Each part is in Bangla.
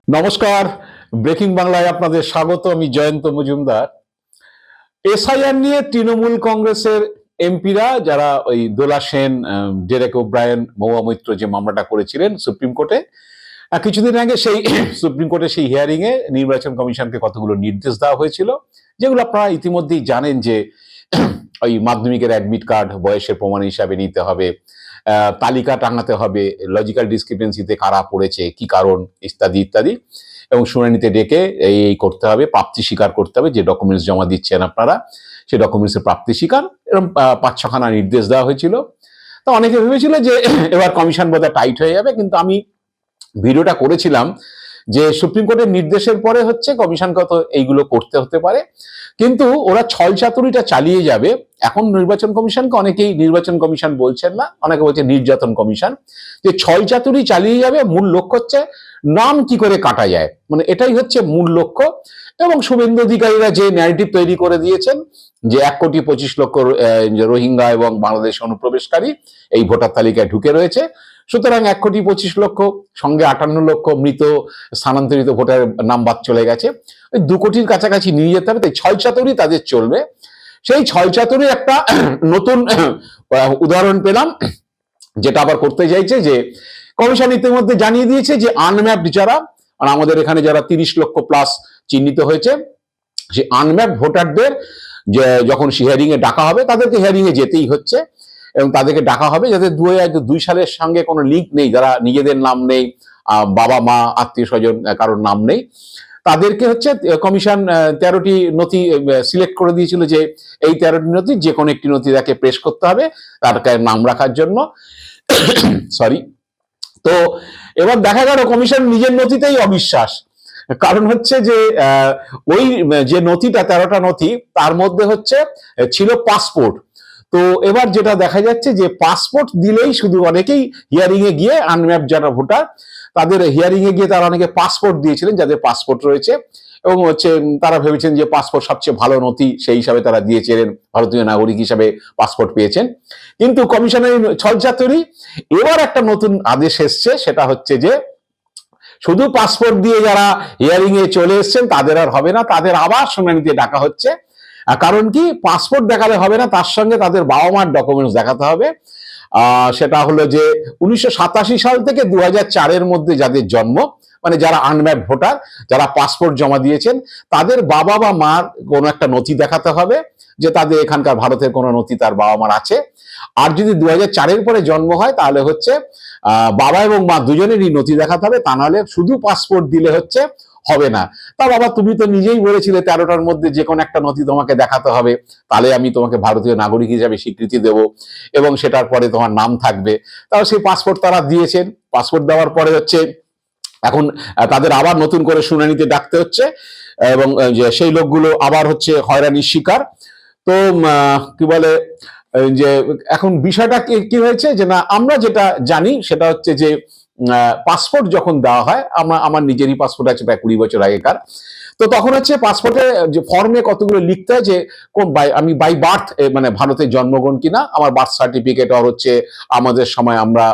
নমস্কার, ব্রেকিং বাংলায় আপনাদের স্বাগত। আমি জয়ন্ত মজুমদার। এসআইআর নিয়ে তৃণমূল কংগ্রেসের এমপিরা যারা ওই দোলা সেন, ডেরেক ওব্রায়েন, মহুয়া মৈত্র যে মামলাটা করেছিলেন সুপ্রিম কোর্টে, কিছুদিন আগে সেই সুপ্রিম কোর্টে সেই হিয়ারিং এ নির্বাচন কমিশনকে কতগুলো নির্দেশ দেওয়া হয়েছিল, যেগুলো আপনারা ইতিমধ্যেই জানেন যে ওই মাধ্যমিকের অ্যাডমিট কার্ড বয়সের প্রমাণ হিসাবে নিতে হবে, তালিকা টাঙাতে হবে, লজিক্যাল ডিসক্রিপেন্সিতে কারা পড়েছে, কি কারণ, ইত্যাদি ইত্যাদি, এবং শুনানিতে ডেকে এই করতে হবে, প্রাপ্তি স্বীকার করতে হবে, যে ডকুমেন্টস জমা দিচ্ছেন আপনারা সেই ডকুমেন্টসের প্রাপ্তি স্বীকার, এরকম 5-6খানা নির্দেশ দেওয়া হয়েছিল। তো অনেকে ভেবেছিল যে এবার কমিশন বোধহয় টাইট হয়ে যাবে, কিন্তু আমি ভিডিওটা করেছিলাম যে সুপ্রিম কোর্টের নির্দেশের পরে হচ্ছে কমিশনকে তো এইগুলো করতে হতে পারে, কিন্তু ওরা ছলচাতুরিটা চালিয়ে যাবে। এখন নির্বাচন কমিশনকে অনেকেই নির্বাচন কমিশন বলছেন না, অনেকে বলছে নির্যাতন কমিশন, যে ছলচাতুরি চালিয়ে যাবে। মূল লক্ষ্য হচ্ছে নাম কি করে কাটা যায়, মানে এটাই হচ্ছে মূল লক্ষ্য। এবং শুভেন্দু অধিকারীরা যে ন্যারেটিভ তৈরি করে দিয়েছেন যে 1,25,00,000 রোহিঙ্গা এবং বাংলাদেশ অনুপ্রবেশকারী এই ভোটার তালিকায় ঢুকে রয়েছে, সুতরাং 1,25,00,000 সঙ্গে 58 লক্ষ মৃত স্থানান্তরিত ভোটারের নাম বাদ চলে গেছে, ওই 2 কোটির কাছাকাছি নিয়ে যেতে হবে। তাই ছলচাতুরি তাদের চলবে। সেই ছলচাতুরির একটা নতুন উদাহরণ পেলাম, যেটা আবার করতে চাইছে যে কমিশন ইতিমধ্যে জানিয়ে দিয়েছে যে আনম্যাপড যারা, আর আমাদের এখানে যারা 30 লক্ষ প্লাস চিহ্নিত হয়েছে, সেই আনম্যাপড ভোটারদের যখন হিয়ারিং এ ডাকা হবে, তাদেরকে হিয়ারিং এ যেতেই হচ্ছে, এবং তাদেরকে ডাকা হবে যাদের 2002 সালের সঙ্গে কোনো লিঙ্ক নেই, যারা নিজেদের নাম নেই, বাবা মা আত্মীয় স্বজন কারোর নাম নেই, তাদেরকে হচ্ছে কমিশন 13টি নথি সিলেক্ট করে দিয়েছিল, যে এই 13টি নথি যে কোনো একটি নথি তাকে পেশ করতে হবে তার নাম রাখার জন্য। সরি। তো এবার দেখা গেল কমিশন নিজের নথিতেই অবিশ্বাস। কারণ হচ্ছে যে ওই যে নথিটা 13টা নথি, তার মধ্যে হচ্ছে ছিল পাসপোর্ট। তো এবার যেটা দেখা যাচ্ছে যে পাসপোর্ট দিলেই শুধু, অনেকেই হিয়ারিং এ গিয়ে আনম্যাপ যারা ভোটার তাদের হিয়ারিং এ গিয়ে তারা অনেকে পাসপোর্ট দিয়েছিলেন, যাদের পাসপোর্ট রয়েছে, এবং হচ্ছে তারা ভেবেছেন যে পাসপোর্ট সবচেয়ে ভালো নথি, সেই হিসাবে তারা দিয়েছিলেন, ভারতীয় নাগরিক হিসাবে পাসপোর্ট পেয়েছেন। কিন্তু কমিশনের ছলচাতুরি, এবার একটা নতুন আদেশ এসছে, সেটা হচ্ছে যে শুধু পাসপোর্ট দিয়ে যারা হিয়ারিং এ চলে এসছেন তাদের আর হবে না, তাদের আবার শুনানিতে ডাকা হচ্ছে। কারণ কি, পাসপোর্ট দেখালে হবে না, তার সঙ্গে তাদের বাবা মার ডকুমেন্টস দেখাতে হবে। সেটা হলো যে 1987 সাল থেকে 2004-এর মধ্যে যাদের জন্ম, মানে যারা আনম্যাপড ভোটার, যারা পাসপোর্ট জমা দিয়েছেন, তাদের বাবা বা মার কোনো একটা নথি দেখাতে হবে যে তাদের এখানকার ভারতের কোনো নথি তার বাবা মার আছে। আর যদি 2004-এর পরে জন্ম হয়, তাহলে হচ্ছে বাবা এবং মা দুজনেরই নথি দেখাতে হবে, তা নাহলে শুধু পাসপোর্ট দিলে হচ্ছে হবে না। তা বাবা, তুমি তো নিজেই বলেছিলে 13টার মধ্যে যে কোনো একটা নথি তোমাকে দেখাতে হবে, তাহলে আমি তোমাকে ভারতীয় নাগরিক হিসাবে স্বীকৃতি দেব, এবং সেটার পরে তোমার নাম থাকবে। তাহলে সেই পাসপোর্ট তারা দিয়েছেন। পাসপোর্ট দেওয়ার পরে হচ্ছে এখন তাদের আবার নতুন করে শুনানিতে ডাকতে হচ্ছে, এবং সেই লোকগুলো আবার হচ্ছে হয়রানির শিকার। তো কি বলে যে এখন বিষয়টা কি হয়েছে, যে না, আমরা যেটা জানি সেটা হচ্ছে যে পাসপোর্ট যখন দেওয়া হয়, আমার নিজেরই পাসপোর্ট আছে প্রায় 20 বছর আগেকার, তো তখন হচ্ছে পাসপোর্টে যে ফর্মে কতগুলো লিখতে হয় যে আমি বাই বার্থ, মানে ভারতের জন্মগ্রহণ কিনা, আমার বার্থ সার্টিফিকেট, আর হচ্ছে আমাদের সময় আমরা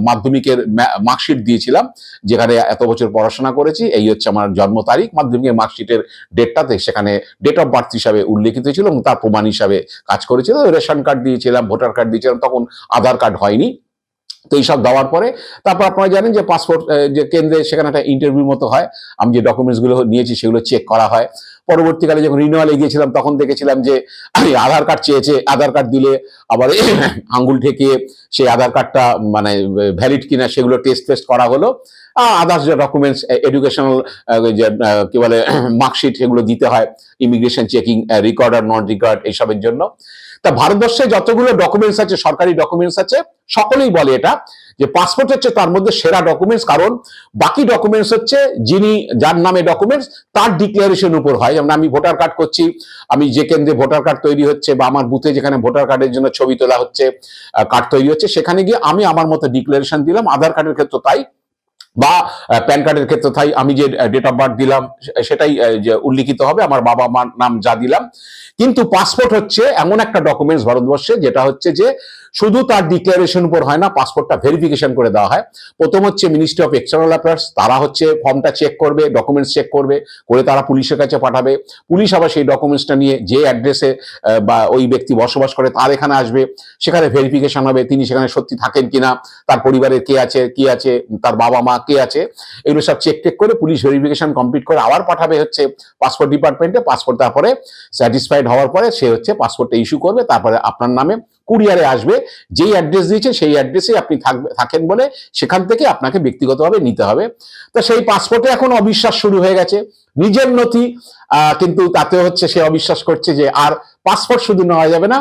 মাধ্যমিকের মার্কশিট দিয়েছিলাম, যেখানে এত বছর পড়াশোনা করেছি, এই হচ্ছে আমার জন্ম তারিখ, মাধ্যমিকের মার্কশিটের ডেটটাতে সেখানে ডেট অফ বার্থ হিসাবে উল্লেখিত ছিল, এবং তার প্রমাণ হিসাবে কাজ করেছিল। রেশন কার্ড দিয়েছিলাম, ভোটার কার্ড দিয়েছিলাম, তখন আধার কার্ড হয়নি। তো এইসব দেওয়ার পরে তারপর আপনারা জানেন যে পাসপোর্ট যে কেন্দ্রে, সেখানে একটা ইন্টারভিউ মতো হয়, আমি যে ডকুমেন্টস গুলো নিয়েছি সেগুলো চেক করা হয়। পরবর্তীকালে যখন রিনিউয়ালে গিয়েছিলাম, তখন দেখেছিলাম যে আধার কার্ড চেয়েছে, আধার কার্ড দিলে আবার আঙ্গুল ঠেকিয়ে সেই আধার কার্ডটা মানে ভ্যালিড কিনা সেগুলো টেস্ট করা হলো। আদার্স যে ডকুমেন্টস, এডুকেশনাল যে কি বলে মার্কশিট, সেগুলো দিতে হয় ইমিগ্রেশন চেকিং, রিকর্ড আর নন রিকর্ড, এইসবের জন্য। তা ভারতবর্ষে যতগুলো ডকুমেন্টস আছে, সরকারি ডকুমেন্টস আছে, সকলেই বলে এটা যে পাসপোর্ট হচ্ছে তার মধ্যে সেরা ডকুমেন্টস, কারণ বাকি ডকুমেন্টস হচ্ছে যার নামে ডকুমেন্টস তার ডিক্লারেশন উপর হয়। যেমন আমি ভোটার কার্ড করছি, আমি যে কেন্দ্রে ভোটার কার্ড তৈরি হচ্ছে, বা আমার বুথে যেখানে ভোটার কার্ডের জন্য ছবি তোলা হচ্ছে, কার্ড তৈরি হচ্ছে, সেখানে গিয়ে আমি আমার মতো ডিক্লারেশন দিলাম। আধার কার্ডের ক্ষেত্রে তাই, বা প্যান কার্ডের ক্ষেত্রে তাই, আমি যে ডেট অফ বার্থ দিলাম সেটাই যে উল্লিখিত হবে, আমার বাবা মার নাম যা দিলাম। কিন্তু পাসপোর্ট হচ্ছে এমন একটা ডকুমেন্টস ভারতবর্ষে, যেটা হচ্ছে যে শুধু তার ডিক্লারেশন উপর হয় না, পাসপোর্টটা ভেরিফিকেশন করে দেওয়া হয়। প্রথম হচ্ছে মিনিস্ট্রি অফ এক্সটার্নাল অ্যাফেয়ার্স, তারা হচ্ছে ফর্মটা চেক করবে, ডকুমেন্টস চেক করবে, করে তারা পুলিশের কাছে পাঠাবে। পুলিশ আবার সেই ডকুমেন্টসটা নিয়ে যে অ্যাড্রেসে বা ওই ব্যক্তি বসবাস করে তার এখানে আসবে, সেখানে ভেরিফিকেশন হবে তিনি সেখানে সত্যি থাকেন কিনা, তার পরিবারের কে আছে, কি আছে, তার বাবা মা কে আছে, এগুলো সব চেক টেক করে পুলিশ ভেরিফিকেশন কমপ্লিট করে আবার পাঠাবে হচ্ছে পাসপোর্ট ডিপার্টমেন্টে। পাসপোর্ট তারপরে স্যাটিসফাইড হওয়ার পরে সে হচ্ছে পাসপোর্টটা ইস্যু করবে, তারপরে আপনার নামে কুরিয়ারে আসবে। যেই অ্যাড্রেস দিয়েছে সেই অ্যাড্রেসে আপনি থাকেন বলে সেখান থেকে আপনাকে ব্যক্তিগতভাবে নিতে হবে। তো সেই পাসপোর্টে এখন অবিশ্বাস শুরু হয়ে গেছে, নিজের নথি, কিন্তু তাতে হচ্ছে সে অবিশ্বাস করছে যে আর পাসপোর্ট শুধু নেওয়া যাবে না,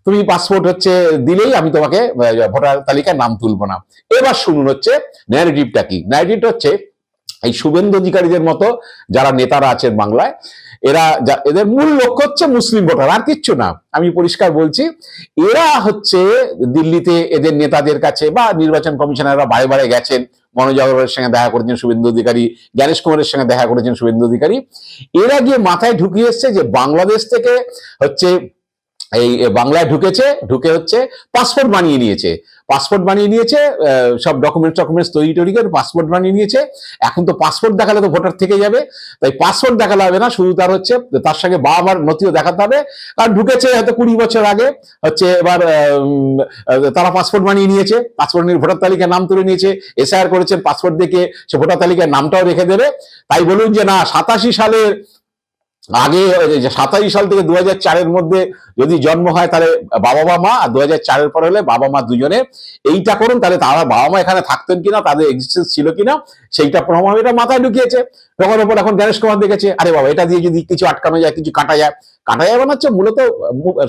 তুমি পাসপোর্ট হচ্ছে দিলেই আমি তোমাকে ভোটার তালিকায় নাম তুলবো না। এবার শুনুন হচ্ছে ন্যারেটিভটা কি। ন্যারেটিভটা হচ্ছে এই শুভেন্দু অধিকারীদের মতো যারা নেতারা আছেন বাংলায়, এদের মূল লক্ষ্য হচ্ছে মুসলিম ভোটার, আর কিচ্ছু না। আমি পরিষ্কার বলছি, এরা হচ্ছে দিল্লিতে এদের নেতাদের কাছে বা নির্বাচন কমিশনাররা বারে বারে গেছেন, মনোজ আগরওয়ালের সঙ্গে দেখা করেছেন শুভেন্দু অধিকারী, জ্ঞানেশ কুমারের সঙ্গে দেখা করেছেন শুভেন্দু অধিকারী। এরা গিয়ে মাথায় ঢুকিয়ে এসছে যে বাংলাদেশ থেকে হচ্ছে এই বাংলায় ঢুকে হচ্ছে পাসপোর্ট বানিয়ে নিয়েছে, সব ডকুমেন্টস তৈরি করে পাসপোর্ট বানিয়ে নিয়েছে। এখন তো পাসপোর্ট দেখালে তো ভোটার থেকে যাবে, তাই পাসপোর্ট দেখালে হবে না, শুধু তার সঙ্গে বাবা মার নথিও দেখাতে হবে। কারণ ঢুকেছে হয়তো 20 বছর আগে, হচ্ছে এবার তারা পাসপোর্ট বানিয়ে নিয়েছে, পাসপোর্ট নিয়ে ভোটার তালিকায় নাম তুলে নিয়েছে, এসআইআর করেছেন, পাসপোর্ট দেখে সে ভোটার তালিকায় নামটাও রেখে দেবে। তাই বলুন যে না, 87 সালের আগে, 87 সাল থেকে 2004-এর মধ্যে যদি জন্ম হয় তাহলে বাবা মা, আর 2004-এর পর হলে বাবা মা দুজনে এইটা করুন, তাহলে তারা বাবা মা এখানে থাকতেন কিনা, তাদের এক্সিস্টেন্স ছিল কিনা সেইটা প্রমাণ এটা মাথায় ঢুকিয়েছে। তখন ওপর এখন জ্ঞানেশ কুমার দেখেছে, আরে বাবা এটা দিয়ে যদি কিছু আটকানো যায়, কিছু কাটা যায় বানাচ্ছে মূলত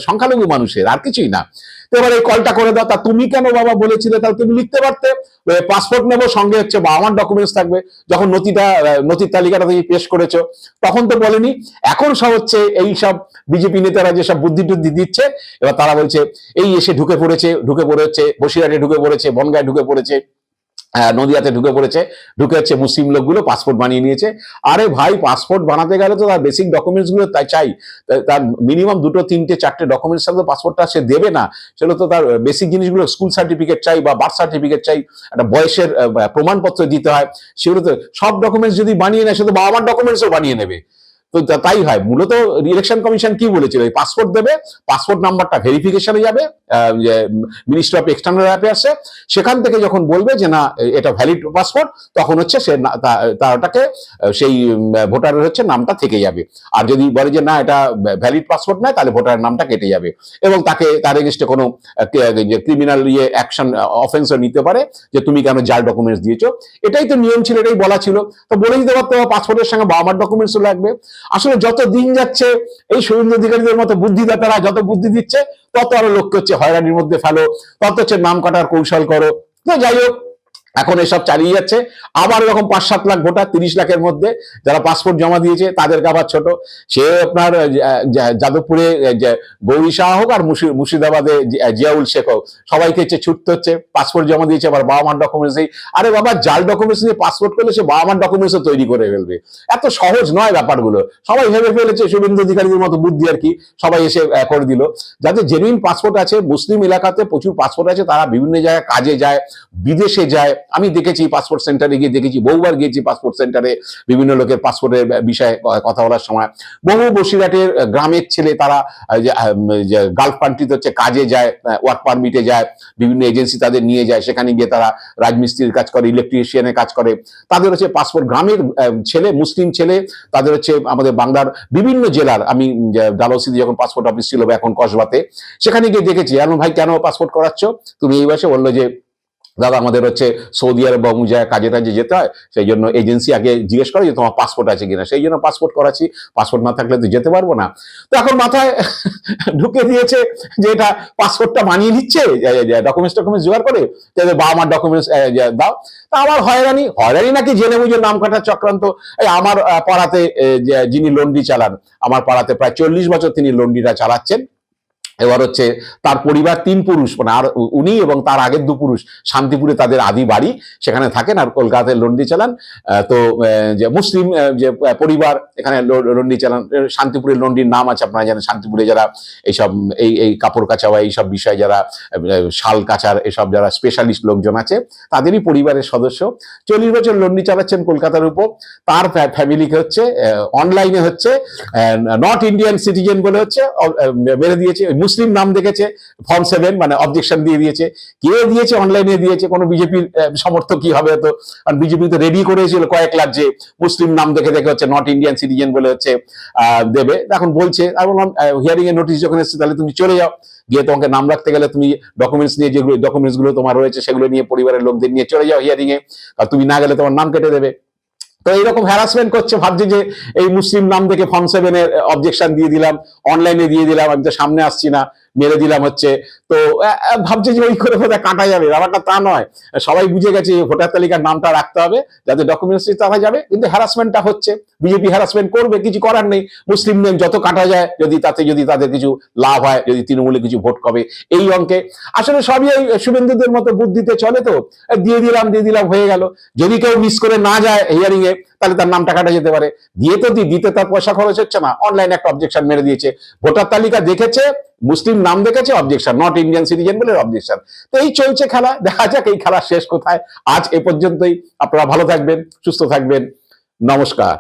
সংখ্যালঘু মানুষের, আর কিছুই না। তো এবার এই কলটা করে দাও, তা তুমি কেন বাবা বলেছিলে, তাহলে তুমি লিখতে পারতে পাসপোর্ট নেবো, সঙ্গে হচ্ছে বাবা মার ডকুমেন্টস থাকবে। যখন নথির তালিকাটা তুমি পেশ করেছো তখন তো বলেনি। এখন সব হচ্ছে এই সব বিজেপি নেতারা যেসব বুদ্ধি টুদ্ধি দিচ্ছে, এবার তারা বলছে এই এসে ঢুকে পড়ে হচ্ছে বসিরহাটে ঢুকে পড়েছে, বনগায় ঢুকে পড়েছে, নদিয়াতে ঢুকে হচ্ছে মুসলিম লোকগুলো পাসপোর্ট বানিয়ে নিয়েছে। আরে ভাই, পাসপোর্ট বানাতে গেলে তো তার বেসিক ডকুমেন্টস গুলো তাই চাই, তার মিনিমাম 2, 3, 4টে ডকুমেন্টস থাকলে পাসপোর্টটা সে দেবে না। সেগুলো তো তার বেসিক জিনিসগুলো, স্কুল সার্টিফিকেট চাই বা বার্থ সার্টিফিকেট চাই, একটা বয়সের প্রমাণপত্র দিতে হয়। সেগুলো তো সব ডকুমেন্টস যদি বানিয়ে নেয়, সে তো বাবা মার ডকুমেন্টসও বানিয়ে নেবে। তো তাই হয়। মূলত ইলেকশন কমিশন কি বলেছিল, পাসপোর্ট দেবে, পাসপোর্ট নাম্বারটা ভেরিফিকেশনে যাবে মিনিস্ট্রি অফ এক্সটার্নাল অ্যাফেয়ার্সে, সেখান থেকে যখন বলবে যে না এটা ভ্যালিড পাসপোর্ট, তখন হচ্ছে সে তারটাকে সেই ভোটারের হচ্ছে নামটা থেকে যাবে। আর যদি বলে যে না এটা ভ্যালিড পাসপোর্ট নয়, তাহলে ভোটারের নামটা কেটে যাবে, এবং তার এগেইনস্টে কোনো ক্রিমিনাল অ্যাকশন, অফেন্সও নিতে পারে যে তুমি কেন জাল ডকুমেন্টস দিয়েছো। এটাই তো নিয়ম ছিল, এটাই বলা ছিল। তো বলে দিতে পারতো পাসপোর্টের সঙ্গে বাবা মার ডকুমেন্টসও লাগবে। আসলে যত দিন যাচ্ছে এই শুভেন্দু অধিকারীদের মতো বুদ্ধিদাতারা যত বুদ্ধি দিচ্ছে, তত আরো লক্ষ্য হচ্ছে হয়রানির মধ্যে ফেলো, তত হচ্ছে নাম কাটার কৌশল করো। তো যাই হোক, এখন এসব চালিয়ে যাচ্ছে। আবার এরকম 5-7 লাখ ভোটার, 30 লাখের মধ্যে যারা পাসপোর্ট জমা দিয়েছে, তাদেরকে আবার ছোট, সে আপনার যাদবপুরে গৌরী শাহ হোক আর মুর্শিদাবাদে জিয়াউল শেখ হোক, সবাইকে হচ্ছে ছুটতে হচ্ছে, পাসপোর্ট জমা দিয়েছে, আবার বাবা মার ডকুমেন্টস নেই। আরে বাবা, জাল ডকুমেন্টস দিয়ে পাসপোর্ট করলে সে বাবা মার ডকুমেন্টসও তৈরি করে ফেলবে। এত সহজ নয় ব্যাপারগুলো। সবাই ভেবে ফেলেছে শুভেন্দু অধিকারীদের মতো বুদ্ধি আর কি, সবাই এসে করে দিল। যাদের জেনুইন পাসপোর্ট আছে, মুসলিম এলাকাতে প্রচুর পাসপোর্ট আছে, তারা বিভিন্ন জায়গায় কাজে যায়, বিদেশে যায়। আমি দেখেছি পাসপোর্ট সেন্টারে গিয়ে, বহুবার গিয়েছি পাসপোর্ট সেন্টারে বিভিন্ন লোকের পাসপোর্টের বিষয়ে কথা বলার সময়। বহু বসিরহাটের গ্রামের ছেলে, তারা গালফ কান্ট্রিতে হচ্ছে কাজে যায়, ওয়ার্ক পারমিটে যায়, বিভিন্ন এজেন্সি তাদের নিয়ে যায়, সেখানে গিয়ে তারা রাজমিস্ত্রির কাজ করে, ইলেকট্রিশিয়ানের কাজ করে। তাদের হচ্ছে পাসপোর্ট, গ্রামের ছেলে, মুসলিম ছেলে, তাদের হচ্ছে আমাদের বাংলার বিভিন্ন জেলার, আমি ডালহৌসিতে যখন পাসপোর্ট অফিস ছিল, এখন কসবাতে, সেখানে গিয়ে দেখেছি, আলম ভাই কেন পাসপোর্ট করাচ্ছ তুমি এই বয়সে? বললো যে দাদা আমাদের হচ্ছে সৌদি আরব বা অমুক জায়গায় কাজে টাজে যেতে হয়, সেই জন্য এজেন্সি আগে জিজ্ঞেস করে যে তোমার পাসপোর্ট আছে কিনা, সেই জন্য পাসপোর্ট করাচ্ছি, পাসপোর্ট না থাকলে তো যেতে পারবো না। তো এখন মাথায় ঢুকে দিয়েছে যে এটা পাসপোর্টটা বানিয়ে নিচ্ছে, ডকুমেন্টস জোগাড় করে, বাবা মার ডকুমেন্টস দাও। তা আমার হয়রানি নাকি জেনে বুঝে নাম কাটার চক্রান্ত। এই আমার পাড়াতে যিনি লন্ড্রি চালান, আমার পাড়াতে প্রায় 40 বছর তিনি লন্ড্রিটা চালাচ্ছেন, এবার হচ্ছে তার পরিবার 3 পুরুষ, মানে আর উনি এবং তার আগের 2 পুরুষ শান্তিপুরে তাদের আদি বাড়ি, সেখানে থাকেন আর কলকাতায় লন্ডি চালান। তো যে মুসলিম যে পরিবার এখানে লন্ডি চালান, শান্তিপুরের লন্ডির নাম আছে আপনারা জানেন। শান্তিপুরে যারা এইসব এই কাপড় কাচা বা এইসব বিষয়ে যারা শাল কাচার এসব যারা স্পেশালিস্ট লোকজন আছে তাদেরই পরিবারের সদস্য। 40 বছর লন্ডি চালাচ্ছেন কলকাতার উপর। তার ফ্যামিলিকে হচ্ছে অনলাইনে হচ্ছে নট ইন্ডিয়ান সিটিজেন বলে হচ্ছে মেরে দিয়েছে। মুসলিম নাম দেখেছে, ফর্ম 7 মানে অবজেকশন দিয়ে দিয়েছে। কে দিয়েছে? অনলাইনে দিয়েছে। কোনো বিজেপির সমর্থক কি হবে? তো আর বিজেপি তো রেডি করেছিল কয়েক লাখ যে মুসলিম নাম দেখে দেখে হচ্ছে নট ইন্ডিয়ান সিটিজেন বলে হচ্ছে দেবে। এখন বলছে, আমি বললাম হিয়ারিং এর নোটিশ যখন এসেছে তাহলে তুমি চলে যাও, গিয়ে তোমাকে নাম রাখতে গেলে তুমি ডকুমেন্টস নিয়ে, যেগুলো ডকুমেন্টস গুলো তোমার রয়েছে সেগুলো নিয়ে পরিবারের লোকদের নিয়ে চলে যাও হিয়ারিং এ, আর তুমি না গেলে তোমার নাম কেটে দেবে। তো এইরকম হ্যারাসমেন্ট করছে, ভাবছে যে এই মুসলিম নাম দেখে ফর্ম 7 এর অবজেকশন দিয়ে দিলাম, অনলাইনে দিয়ে দিলাম, আমি তো সামনে আসছি না, মেরে দিলাম হচ্ছে। তো ভাবছে যে ওই করে বোধহয় কাটা যাবে, ব্যাপারটা তা নয়। সবাই বুঝে গেছে ভোটার তালিকার নামটা রাখতে হবে যাতে ডকুমেন্টস তারা যাবে, কিন্তু হ্যারাসমেন্টটা হচ্ছে। বিজেপি হ্যারাসমেন্ট করবে, কিছু করার নেই। মুসলিম নেম যত কাটা যায়, যদি তাদের কিছু লাভ হয়, যদি তৃণমূলে কিছু ভোট কবে এই অঙ্কে। আসলে সবই ওই শুভেন্দুদের মতো বুদ্ধিতে চলে, তো দিয়ে দিলাম হয়ে গেল। যদি কেউ মিস করে না যায় হিয়ারিং এ তাহলে তার নামটা কাটা যেতে পারে। দিতে তার পয়সা খরচ হচ্ছে না, অনলাইনে একটা অবজেকশন মেরে দিয়েছে। ভোটার তালিকা দেখেছে, মুসলিম নাম দেখেছে, অবজেকশন, নট ইন্ডিয়ান সিটিজেন বলে অবজেকশন। তো এই চলছে খেলা, দেখা যাক এই খেলা শেষ কোথায়। আজ এ পর্যন্তই। আপনারা ভালো থাকবেন, সুস্থ থাকবেন, নমস্কার।